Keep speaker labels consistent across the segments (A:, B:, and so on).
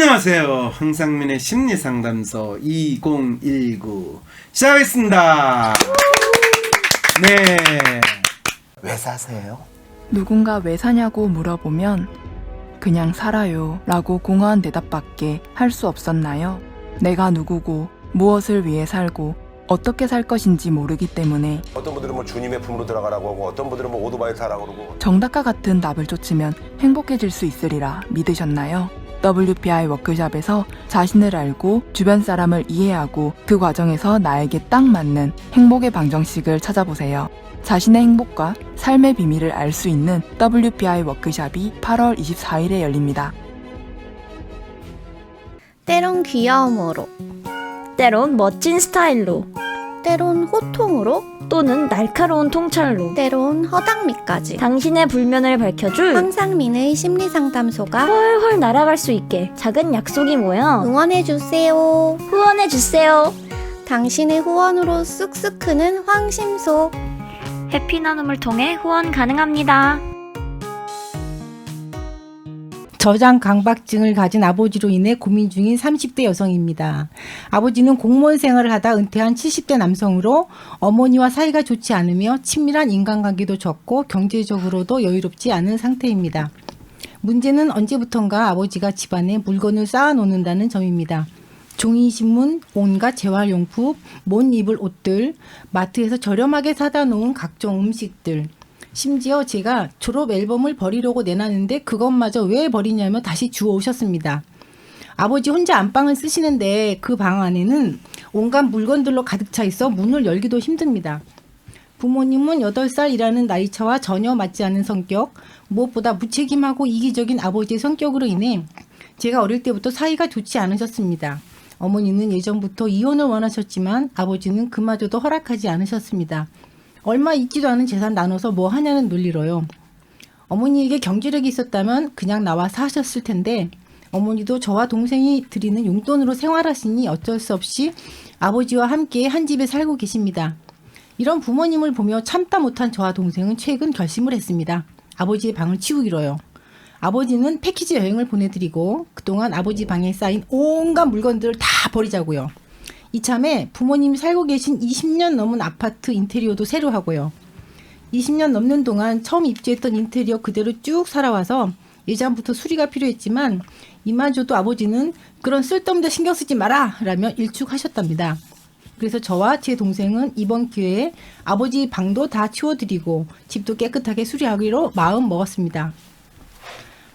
A: 안녕하세요. 황상민의 심리상담소 2019 시작하겠습니다. 네. 왜 사세요?
B: 누군가 왜 사냐고 물어보면 그냥 살아요 라고 공허한 대답밖에 할 수 없었나요? 내가 누구고 무엇을 위해 살고 어떻게 살 것인지 모르기 때문에
C: 어떤 분들은 뭐 주님의 품으로 들어가라고 하고 어떤 분들은 뭐 오토바이 타라고 그러고
B: 정답과 같은 답을 쫓으면 행복해질 수 있으리라 믿으셨나요? WPI 워크숍에서 자신을 알고 주변 사람을 이해하고 그 과정에서 나에게 딱 맞는 행복의 방정식을 찾아보세요. 자신의 행복과 삶의 비밀을 알 수 있는 WPI 워크숍이 8월 24일에 열립니다.
D: 때론 귀여움으로,
E: 때론 멋진 스타일로,
D: 때론 호통으로,
E: 또는 날카로운 통찰로
D: 때론 허당미까지
E: 당신의 불면을 밝혀줄
D: 황상민의 심리상담소가
E: 훨훨 날아갈 수 있게 작은 약속이 모여
D: 응원해주세요.
E: 후원해주세요.
D: 당신의 후원으로 쑥쑥 크는 황심소.
E: 해피 나눔을 통해 후원 가능합니다.
F: 저장 강박증을 가진 아버지로 인해 고민 중인 30대 여성입니다. 아버지는 공무원 생활을 하다 은퇴한 70대 남성으로 어머니와 사이가 좋지 않으며 친밀한 인간관계도 적고 경제적으로도 여유롭지 않은 상태입니다. 문제는 언제부턴가 아버지가 집안에 물건을 쌓아놓는다는 점입니다. 종이신문, 온갖 재활용품, 못 입을 옷들, 마트에서 저렴하게 사다 놓은 각종 음식들, 심지어 제가 졸업 앨범을 버리려고 내놨는데 그것마저 왜 버리냐며 다시 주워 오셨습니다. 아버지 혼자 안방을 쓰시는데 그 방 안에는 온갖 물건들로 가득 차 있어 문을 열기도 힘듭니다. 부모님은 8살이라는 나이차와 전혀 맞지 않는 성격, 무엇보다 무책임하고 이기적인 아버지의 성격으로 인해 제가 어릴 때부터 사이가 좋지 않으셨습니다. 어머니는 예전부터 이혼을 원하셨지만 아버지는 그마저도 허락하지 않으셨습니다. 얼마 있지도 않은 재산 나눠서 뭐 하냐는 논리로요. 어머니에게 경제력이 있었다면 그냥 나와 사셨을 텐데 어머니도 저와 동생이 드리는 용돈으로 생활하시니 어쩔 수 없이 아버지와 함께 한 집에 살고 계십니다. 이런 부모님을 보며 참다 못한 저와 동생은 최근 결심을 했습니다. 아버지의 방을 치우기로요. 아버지는 패키지 여행을 보내드리고 그동안 아버지 방에 쌓인 온갖 물건들을 다 버리자고요. 이참에 부모님이 살고 계신 20년 넘은 아파트 인테리어도 새로 하고요. 20년 넘는 동안 처음 입주했던 인테리어 그대로 쭉 살아와서 예전부터 수리가 필요했지만 이마저도 아버지는 그런 쓸데없는 데 신경 쓰지 마라 라며 일축하셨답니다. 그래서 저와 제 동생은 이번 기회에 아버지 방도 다 치워드리고 집도 깨끗하게 수리하기로 마음 먹었습니다.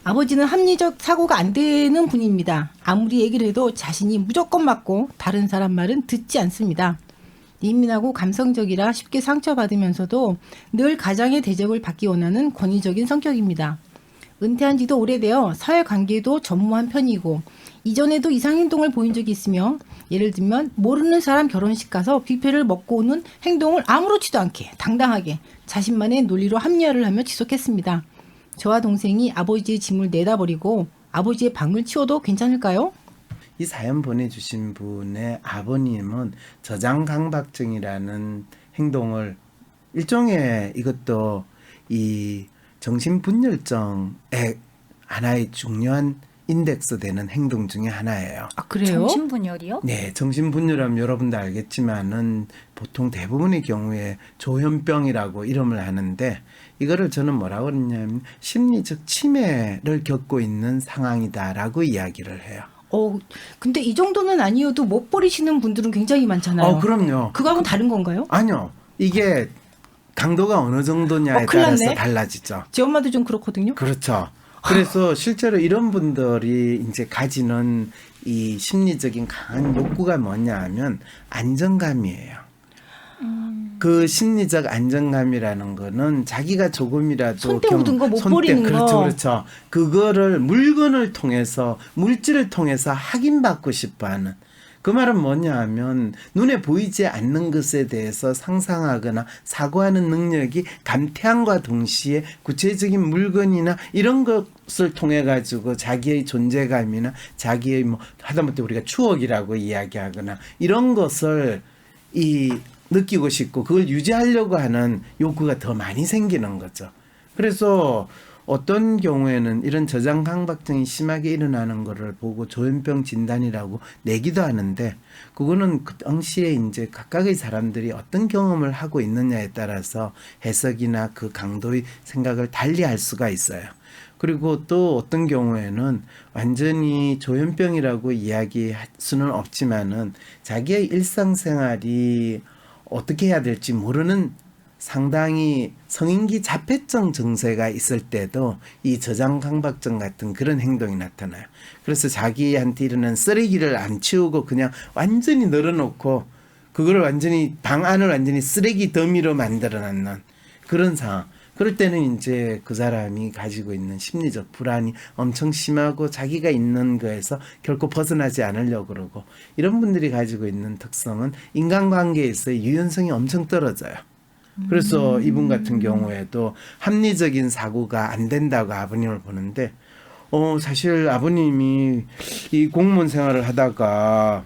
F: 아버지는 합리적 사고가 안 되는 분입니다. 아무리 얘기를 해도 자신이 무조건 맞고 다른 사람 말은 듣지 않습니다. 예민하고 감성적이라 쉽게 상처받으면서도 늘 가장의 대접을 받기 원하는 권위적인 성격입니다. 은퇴한 지도 오래되어 사회관계도 전무한 편이고 이전에도 이상행동을 보인 적이 있으며 예를 들면 모르는 사람 결혼식 가서 뷔페를 먹고 오는 행동을 아무렇지도 않게 당당하게 자신만의 논리로 합리화를 하며 지속했습니다. 저와 동생이 아버지의 짐을 내다버리고 아버지의 방을 치워도 괜찮을까요?
A: 이 사연 보내주신 분의 아버님은 저장강박증이라는 행동을 일종의 이것도 이 정신분열증의 하나의 중요한 인덱스 되는 행동 중에 하나예요.
F: 아, 그래요?
E: 정신분열이요?
A: 네, 정신분열하면 여러분도 알겠지만은 보통 대부분의 경우에 조현병이라고 이름을 하는데 이거를 저는 뭐라고 그러냐면 심리적 치매를 겪고 있는 상황이다라고 이야기를 해요.
F: 근데 이 정도는 아니어도 못 버리시는 분들은 굉장히 많잖아요.
A: 그럼요.
F: 그거하고는 다른 건가요?
A: 아니요. 이게 강도가 어느 정도냐에
F: 큰일
A: 따라서
F: 났네.
A: 달라지죠.
F: 제 엄마도 좀 그렇거든요.
A: 그렇죠. 그래서 실제로 이런 분들이 이제 가지는 이 심리적인 강한 욕구가 뭐냐 하면 안정감이에요. 그 심리적 안정감이라는 거는 자기가 조금이라도
F: 손때 묻은 거 못 버리는
A: 그렇죠,
F: 거.
A: 그렇죠. 그거를 물건을 통해서 물질을 통해서 확인받고 싶어하는. 그 말은 뭐냐 하면 눈에 보이지 않는 것에 대해서 상상하거나 사고하는 능력이 감퇴함과 동시에 구체적인 물건이나 이런 것을 통해 가지고 자기의 존재감이나 자기의 뭐 하다못해 우리가 추억이라고 이야기하거나 이런 것을 느끼고 싶고 그걸 유지하려고 하는 욕구가 더 많이 생기는 거죠. 그래서 어떤 경우에는 이런 저장 강박증이 심하게 일어나는 거를 보고 조현병 진단이라고 내기도 하는데 그거는 그 당시에 이제 각각의 사람들이 어떤 경험을 하고 있느냐에 따라서 해석이나 그 강도의 생각을 달리 할 수가 있어요. 그리고 또 어떤 경우에는 완전히 조현병이라고 이야기할 수는 없지만은 자기의 일상생활이 어떻게 해야 될지 모르는 상당히 성인기 자폐증 증세가 있을 때도 이 저장 강박증 같은 그런 행동이 나타나요. 그래서 자기한테 일어난 쓰레기를 안 치우고 그냥 완전히 널어놓고 그걸 완전히 방 안을 완전히 쓰레기 더미로 만들어놨는 그런 상황. 그럴 때는 이제 그 사람이 가지고 있는 심리적 불안이 엄청 심하고 자기가 있는 거에서 결코 벗어나지 않으려고 그러고 이런 분들이 가지고 있는 특성은 인간관계에서의 유연성이 엄청 떨어져요. 그래서 이분 같은 경우에도 합리적인 사고가 안 된다고 아버님을 보는데 사실 아버님이 이 공무원 생활을 하다가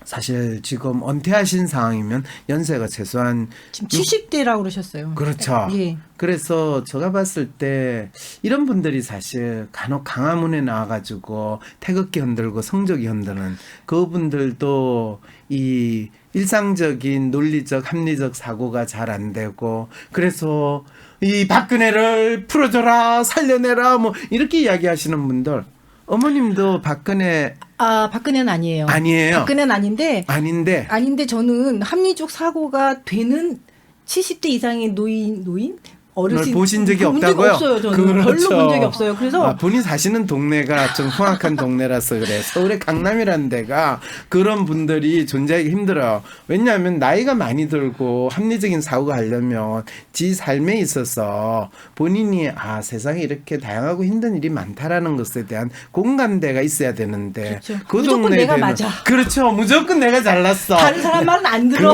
A: 사실 지금 은퇴하신 상황이면 연세가 최소한
F: 지금 70대라고 그러셨어요.
A: 그렇죠.
F: 예.
A: 그래서 제가 봤을 때 이런 분들이 사실 간혹 강화문에 나와가지고 태극기 흔들고 성적이 흔드는 그분들도 이 일상적인 논리적 합리적 사고가 잘 안 되고 그래서 이 박근혜를 풀어줘라 살려내라 뭐 이렇게 이야기하시는 분들 어머님도 박근혜
F: 박근혜는 아니에요.
A: 아니에요.
F: 박근혜는 아닌데 저는 합리적 사고가 되는 70대 이상의 노인 어르신
A: 보신 적이
F: 본
A: 없다고요?
F: 없어요. 저는
A: 그렇죠.
F: 별로 본 적이 없어요. 그래서
A: 본인 사시는 동네가 좀 흉악한 동네라서 그래. 서울의 강남이라는 데가 그런 분들이 존재하기 힘들어요. 왜냐하면 나이가 많이 들고 합리적인 사고가 하려면 지 삶에 있어서 본인이 세상에 이렇게 다양하고 힘든 일이 많다라는 것에 대한 공감대가 있어야 되는데
F: 그렇죠.
A: 그
F: 무조건
A: 동네에
F: 내가
A: 대한-
F: 맞아.
A: 그렇죠. 무조건 내가 잘났어.
F: 다른 사람 말은 안 들어.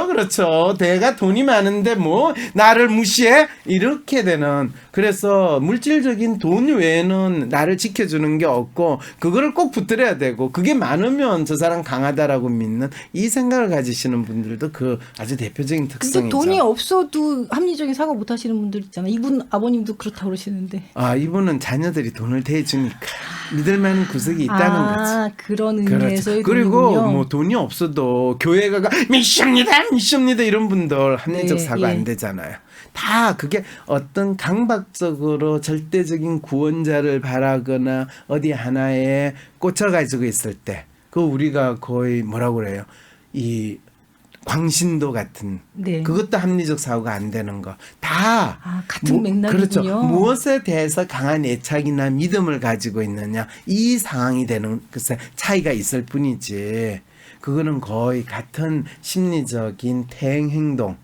A: 그렇죠. 내가 돈이 많은데 뭐 나를 무시해? 이렇게 되는 그래서 물질적인 돈 외에는 나를 지켜주는 게 없고 그거를 꼭 붙들어야 되고 그게 많으면 저 사람 강하다라고 믿는 이 생각을 가지시는 분들도 그 아주 대표적인
F: 근데
A: 특성이죠.
F: 돈이 없어도 합리적인 사고 못 하시는 분들 있잖아요. 이분 아버님도 그렇다고 그러시는데.
A: 이분은 자녀들이 돈을 대주니까 믿을 만한 구석이 있다는 거지.
F: 그런 의미에서의
A: 그리고
F: 돈이군요.
A: 뭐 돈이 없어도 교회가 미션입니다 이런 분들 합리적
F: 네,
A: 사고
F: 예.
A: 안 되잖아요. 다 그게 어떤 강박적으로 절대적인 구원자를 바라거나 어디 하나에 꽂혀가지고 있을 때 그 우리가 거의 뭐라고 그래요? 이 광신도 같은
F: 네.
A: 그것도 합리적 사고가 안 되는 거 다
F: 같은 맥락이군요.
A: 그렇죠. 무엇에 대해서 강한 애착이나 믿음을 가지고 있느냐 이 상황이 되는 글쎄 차이가 있을 뿐이지 그거는 거의 같은 심리적인 대행 행동.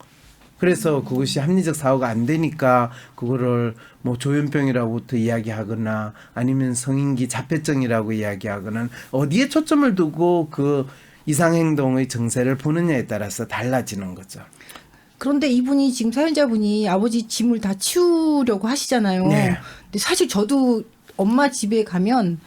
A: 그래서 그것이 합리적 사고가 안 되니까 그거를 뭐 조현병이라고부터 이야기하거나 아니면 성인기 자폐증이라고 이야기하거나 어디에 초점을 두고 그 이상행동의 증세를 보느냐에 따라서 달라지는 거죠.
F: 그런데 이분이 지금 사연자분이 아버지 짐을 다 치우려고 하시잖아요.
A: 네.
F: 근데 사실 저도 엄마 집에 가면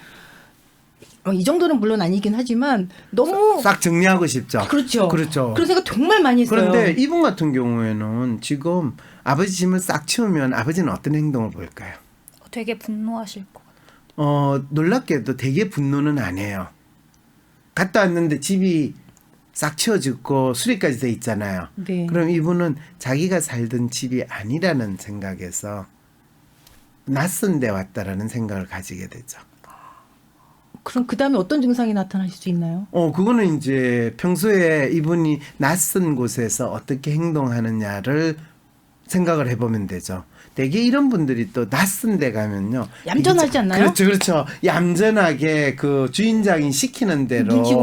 F: 이 정도는 물론 아니긴 하지만 너무
A: 싹 정리하고 싶죠.
F: 그렇죠.
A: 그렇죠.
F: 그런 생각 정말 많이 했어요.
A: 그런데 이분 같은 경우에는 지금 아버지 짐을 싹 치우면 아버지는 어떤 행동을 보일까요?
E: 되게 분노하실 것 같아요.
A: 놀랍게도 되게 분노는 안 해요. 갔다 왔는데 집이 싹 치워지고 수리까지 돼 있잖아요.
F: 네.
A: 그럼 이분은 자기가 살던 집이 아니라는 생각에서 낯선 데 왔다라는 생각을 가지게 되죠.
F: 그럼 그 다음에 어떤 증상이 나타날 수 있나요?
A: 그거는 이제 평소에 이분이 낯선 곳에서 어떻게 행동하느냐를 생각을 해보면 되죠. 되게 이런 분들이 또 낯선 데 가면요.
F: 얌전하지 않나요?
A: 그렇죠. 얌전하게 그 주인장이 시키는 대로 눈치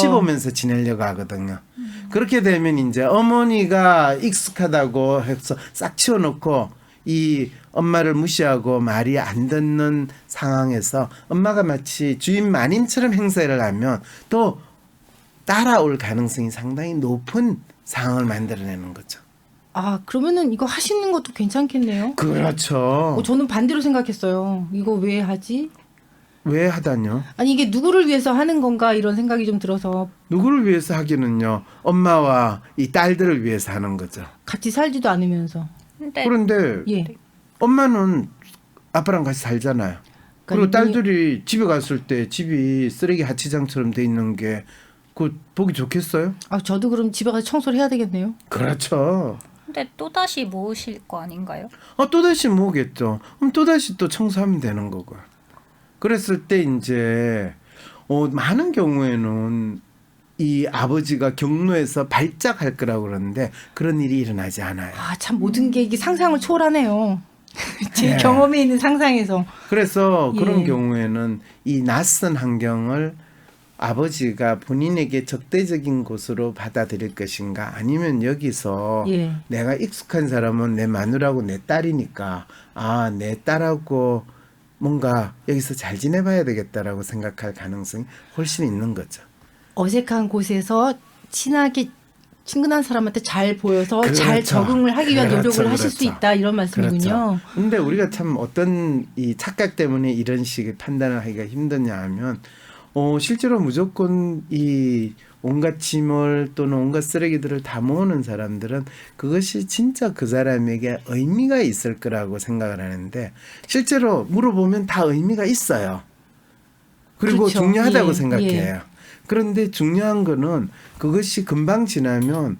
A: 보면서 지내려고 하거든요. 그렇게 되면 이제 어머니가 익숙하다고 해서 싹 치워놓고 이 엄마를 무시하고 말이 안 듣는 상황에서 엄마가 마치 주인 마님처럼 행세를 하면 또 따라올 가능성이 상당히 높은 상황을 만들어내는 거죠.
F: 그러면은 이거 하시는 것도 괜찮겠네요.
A: 그렇죠.
F: 저는 반대로 생각했어요. 이거 왜 하지?
A: 왜 하다뇨?
F: 아니 이게 누구를 위해서 하는 건가 이런 생각이 좀 들어서.
A: 누구를 위해서 하기는요. 엄마와 이 딸들을 위해서 하는 거죠.
F: 같이 살지도 않으면서.
E: 근데
A: 그런데
F: 예.
A: 엄마는 아빠랑 같이 살잖아요. 그리고 딸들이 집에 갔을 때 집이 쓰레기 하치장처럼 돼 있는 게 그 보기 좋겠어요?
F: 아, 저도 그럼 집에 가서 청소를 해야 되겠네요.
A: 그렇죠.
G: 근데 또다시 모으실 거 아닌가요?
A: 또다시 모으겠죠. 그럼 또다시 또 청소하면 되는 거고. 그랬을 때 이제 많은 경우에는 이 아버지가 경로에서 발작할 거라고 그러는데 그런 일이 일어나지 않아요.
F: 아, 참 모든 게 이게 상상을 초월하네요. 제
A: 네.
F: 경험에 있는 상상에서.
A: 그래서 그런
F: 예.
A: 경우에는 이 낯선 환경을 아버지가 본인에게 적대적인 곳으로 받아들일 것인가 아니면 여기서
F: 예.
A: 내가 익숙한 사람은 내 마누라고 내 딸이니까 내 딸하고 뭔가 여기서 잘 지내봐야 되겠다라고 생각할 가능성이 훨씬 있는 거죠.
F: 어색한 곳에서 친하게 친근한 사람한테 잘 보여서
A: 그렇죠.
F: 잘 적응을 하기 위한
A: 그렇죠.
F: 노력을 하실 수
A: 그렇죠.
F: 있다 이런 말씀이군요.
A: 그렇죠. 근데 우리가 참 어떤 이 착각 때문에 이런 식의 판단을 하기가 힘드냐 하면 실제로 무조건 이 온갖 짐을 또는 온갖 쓰레기들을 다 모으는 사람들은 그것이 진짜 그 사람에게 의미가 있을 거라고 생각을 하는데 실제로 물어보면 다 의미가 있어요. 그리고
F: 그렇죠.
A: 중요하다고
F: 예,
A: 생각해요. 그런데 중요한 거는 그것이 금방 지나면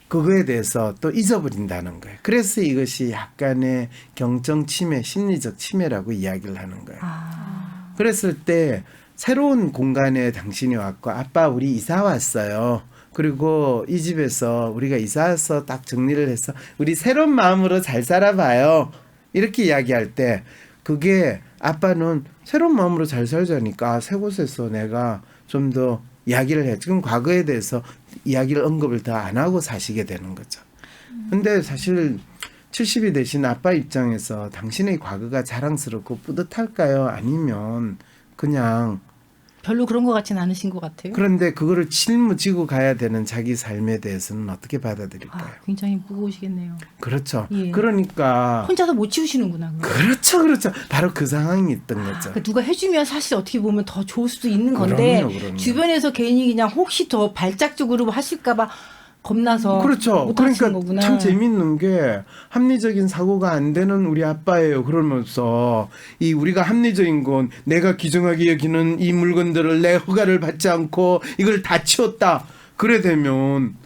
A: 그거에 대해서 또 잊어버린다는 거예요. 그래서 이것이 약간의 경청 침해, 심리적 침해라고 이야기를 하는 거예요. 그랬을 때 새로운 공간에 당신이 왔고 아빠 우리 이사 왔어요. 그리고 이 집에서 우리가 이사 와서 딱 정리를 해서 우리 새로운 마음으로 잘 살아봐요. 이렇게 이야기할 때 그게 아빠는 새로운 마음으로 잘 살자니까 새 곳에서 내가 좀 더 이야기를 해. 지금 과거에 대해서 이야기를 언급을 더 안 하고 사시게 되는 거죠. 근데 사실 70이 되신 아빠 입장에서 당신의 과거가 자랑스럽고 뿌듯할까요? 아니면 그냥
F: 별로 그런 것 같지는 않으신 것 같아요.
A: 그런데 그거를 짊어지고 가야 되는 자기 삶에 대해서는 어떻게 받아들일까요?
F: 굉장히 무거우시겠네요.
A: 그렇죠.
F: 예.
A: 그러니까
F: 혼자서 못 치우시는구나. 그거.
A: 그렇죠. 바로 그 상황이 있던 거죠.
F: 그러니까 누가 해주면 사실 어떻게 보면 더 좋을 수도 있는 건데
A: 그럼요.
F: 주변에서 괜히 그냥 혹시 더 발작적으로 하실까봐 겁나서
A: 그렇죠.
F: 못
A: 그러니까
F: 하시는 거구나.
A: 참 재밌는 게 합리적인 사고가 안 되는 우리 아빠예요. 그러면서 이 우리가 합리적인 건 내가 귀중하게 여기는 이 물건들을 내 허가를 받지 않고 이걸 다 치웠다. 그래 되면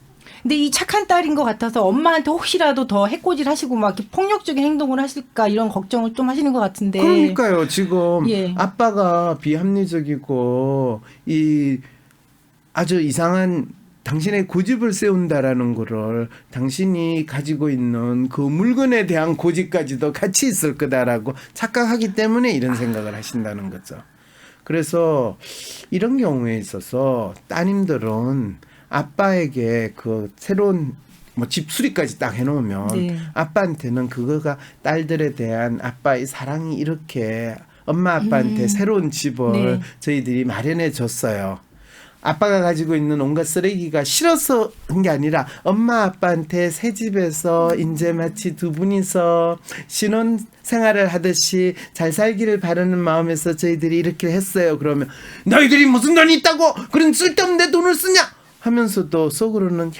F: 근데 이 착한 딸인 것 같아서 엄마한테 혹시라도 더 해코지를 하시고 막 이렇게 폭력적인 행동을 하실까 이런 걱정을 좀 하시는 것 같은데.
A: 그러니까요. 지금
F: 예.
A: 아빠가 비합리적이고 이 아주 이상한 당신의 고집을 세운다라는 거를 당신이 가지고 있는 그 물건에 대한 고집까지도 같이 있을 거다라고 착각하기 때문에 이런 생각을 하신다는 거죠. 그래서 이런 경우에 있어서 따님들은 아빠에게 그 새로운 집 수리까지 딱 해놓으면
F: 네.
A: 아빠한테는 그거가 딸들에 대한 아빠의 사랑이 이렇게 엄마 아빠한테 새로운 집을
F: 네.
A: 저희들이 마련해 줬어요. 아빠가 가지고 있는 온갖 쓰레기가 싫어서 한 게 아니라 엄마 아빠한테 새 집에서 이제 마치 두 분이서 신혼 생활을 하듯이 잘 살기를 바라는 마음에서 저희들이 이렇게 했어요. 그러면 너희들이 무슨 돈이 있다고 그런 쓸데없는 데 돈을 쓰냐 하면서도 속으로는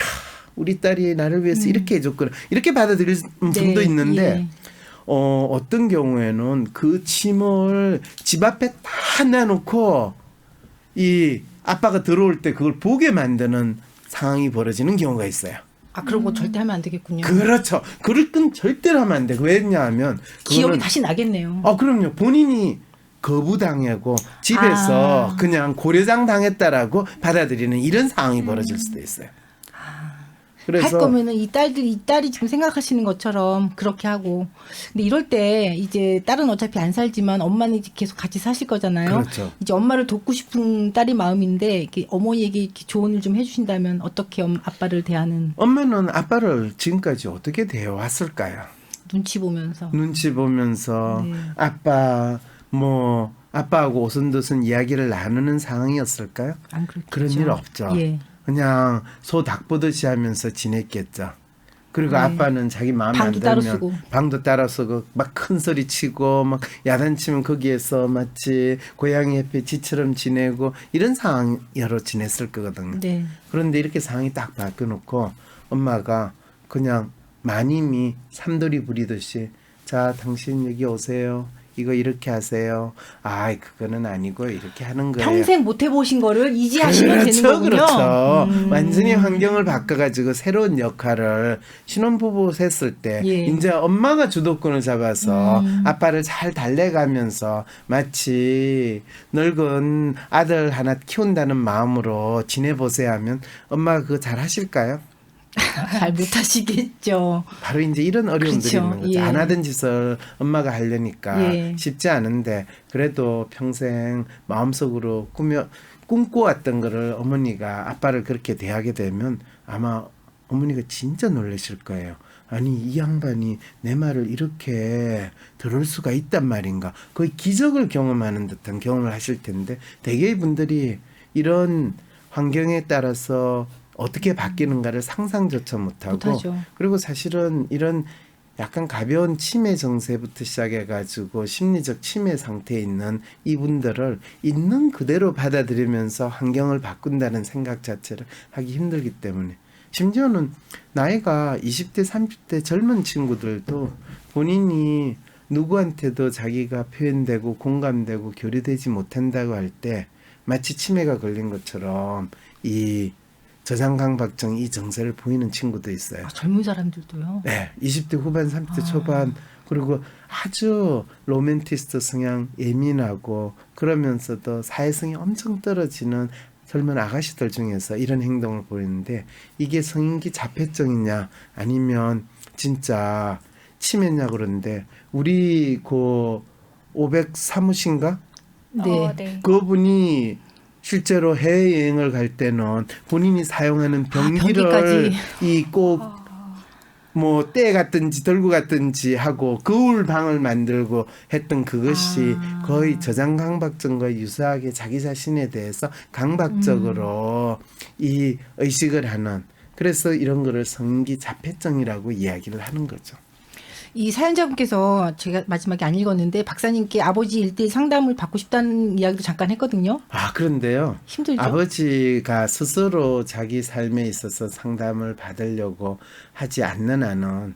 A: 우리 딸이 나를 위해서 이렇게 해줬구나 이렇게 받아들일 분도 있는데
F: 예.
A: 어떤 경우에는 그 짐을 집 앞에 다 내놓고 이 아빠가 들어올 때 그걸 보게 만드는 상황이 벌어지는 경우가 있어요.
F: 그런 거 절대 하면 안 되겠군요.
A: 그렇죠. 그럴 건 절대로 하면 안 돼. 왜냐하면
F: 기억이 다시 나겠네요.
A: 그럼요. 본인이 거부당하고 집에서 그냥 고려장 당했다라고 받아들이는 이런 상황이 벌어질 수도 있어요.
F: 할 거면은 이 딸이 지금 생각하시는 것처럼 그렇게 하고. 근데 이럴 때 이제 딸은 어차피 안 살지만 엄마는 이제 계속 같이 사실 거잖아요.
A: 그렇죠.
F: 이제 엄마를 돕고 싶은 딸의 마음인데 이렇게 어머니에게 이렇게 조언을 좀 해주신다면 어떻게 아빠를 대하는
A: 엄마는 아빠를 지금까지 어떻게 대해왔을까요?
F: 눈치 보면서.
A: 눈치 보면서
F: 네.
A: 아빠하고 오순도순 이야기를 나누는 상황이었을까요?
F: 안 그렇겠죠.
A: 그런 일 없죠.
F: 예.
A: 그냥 소 닭 보듯이 하면서 지냈겠죠. 그리고
F: 네.
A: 아빠는 자기 마음에 안
F: 방도 따로
A: 들면
F: 쓰고.
A: 방도 따로 쓰고 막 큰 소리 치고 막 야단치면 거기에서 마치 고양이 옆에 쥐처럼 지내고 이런 상황으로 지냈을 거거든요.
F: 네.
A: 그런데 이렇게 상황이 딱 바뀌어놓고 엄마가 그냥 마님이 삼돌이 부리듯이 자 당신 여기 오세요. 이거 이렇게 하세요. 아, 그거는 아니고 이렇게 하는 거예요.
F: 평생 못 해보신 거를 이지하시면 되는 거군요.
A: 그렇죠. 완전히 환경을 바꿔가지고 새로운 역할을 신혼부부 했을 때
F: 예.
A: 이제 엄마가 주도권을 잡아서 아빠를 잘 달래가면서 마치 늙은 아들 하나 키운다는 마음으로 지내보세요 하면 엄마가 그거 잘 하실까요?
F: 잘 못하시겠죠.
A: 바로 이제 이런 어려움들이
F: 그렇죠.
A: 있는 거죠.
F: 예.
A: 안 하던 짓을 엄마가 하려니까
F: 예.
A: 쉽지 않은데 그래도 평생 마음속으로 꿈꿔왔던 거를 어머니가 아빠를 그렇게 대하게 되면 아마 어머니가 진짜 놀라실 거예요. 아니 이 양반이 내 말을 이렇게 들을 수가 있단 말인가. 거의 기적을 경험하는 듯한 경험을 하실 텐데 대개의 분들이 이런 환경에 따라서 어떻게 바뀌는가를 상상조차 못하고
F: 못하죠.
A: 그리고 사실은 이런 약간 가벼운 치매 증세부터 시작해가지고 심리적 치매 상태에 있는 이분들을 있는 그대로 받아들이면서 환경을 바꾼다는 생각 자체를 하기 힘들기 때문에 심지어는 나이가 20대 30대 젊은 친구들도 본인이 누구한테도 자기가 표현되고 공감되고 교류되지 못한다고 할 때 마치 치매가 걸린 것처럼 이 저장강박증 이 증세를 보이는 친구도 있어요.
F: 아, 젊은 사람들도요.
A: 네, 20대 후반, 30대 초반 그리고 아주 로맨티스트 성향 예민하고 그러면서도 사회성이 엄청 떨어지는 젊은 아가씨들 중에서 이런 행동을 보이는데 이게 성인기 자폐증이냐 아니면 진짜 치매냐 그런데 우리 그 503호신가?
F: 네.
G: 네.
A: 그분이 실제로 해외여행을 갈 때는 본인이 사용하는 병기를
F: 병기까지.
A: 이 꼭 뭐 때 갔든지 들고 갔든지 하고 거울 방을 만들고 했던 그것이 거의 저장 강박증과 유사하게 자기 자신에 대해서 강박적으로 이 의식을 하는 그래서 이런 거를 성기 자폐증이라고 이야기를 하는 거죠.
F: 이 사연자분께서 제가 마지막에 안 읽었는데 박사님께 아버지 일대일 상담을 받고 싶다는 이야기도 잠깐 했거든요.
A: 아, 그런데요.
F: 힘들죠?
A: 아버지가 스스로 자기 삶에 있어서 상담을 받으려고 하지 않는 한은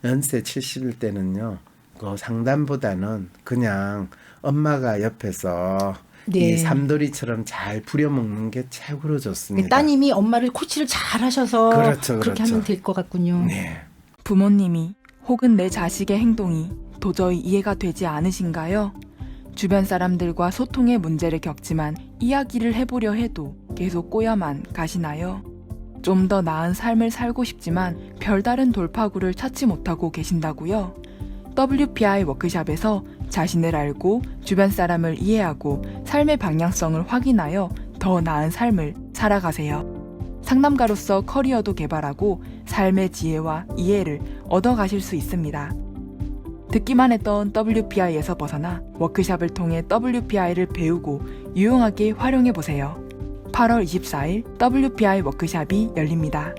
A: 연세 70일 때는요. 그 상담보다는 그냥 엄마가 옆에서
F: 네.
A: 이 삼돌이처럼 잘 부려먹는 게 최고로 좋습니다.
F: 따님이 엄마를 코치를 잘 하셔서
A: 그렇죠,
F: 그렇게
A: 그렇죠.
F: 하면 될 것 같군요.
A: 네.
B: 부모님이 혹은 내 자식의 행동이 도저히 이해가 되지 않으신가요? 주변 사람들과 소통의 문제를 겪지만 이야기를 해보려 해도 계속 꼬여만 가시나요? 좀 더 나은 삶을 살고 싶지만 별다른 돌파구를 찾지 못하고 계신다고요? WPI 워크샵에서 자신을 알고 주변 사람을 이해하고 삶의 방향성을 확인하여 더 나은 삶을 살아가세요. 상담가로서 커리어도 개발하고 삶의 지혜와 이해를 얻어가실 수 있습니다. 듣기만 했던 WPI에서 벗어나 워크샵을 통해 WPI를 배우고 유용하게 활용해보세요. 8월 24일 WPI 워크샵이 열립니다.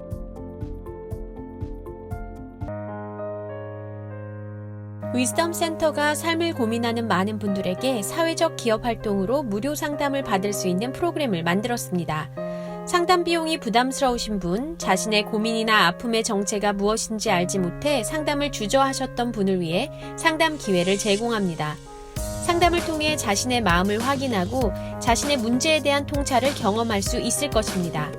H: 위즈덤 센터가 삶을 고민하는 많은 분들에게 사회적 기업 활동으로 무료 상담을 받을 수 있는 프로그램을 만들었습니다. 상담 비용이 부담스러우신 분, 자신의 고민이나 아픔의 정체가 무엇인지 알지 못해 상담을 주저하셨던 분을 위해 상담 기회를 제공합니다. 상담을 통해 자신의 마음을 확인하고 자신의 문제에 대한 통찰을 경험할 수 있을 것입니다.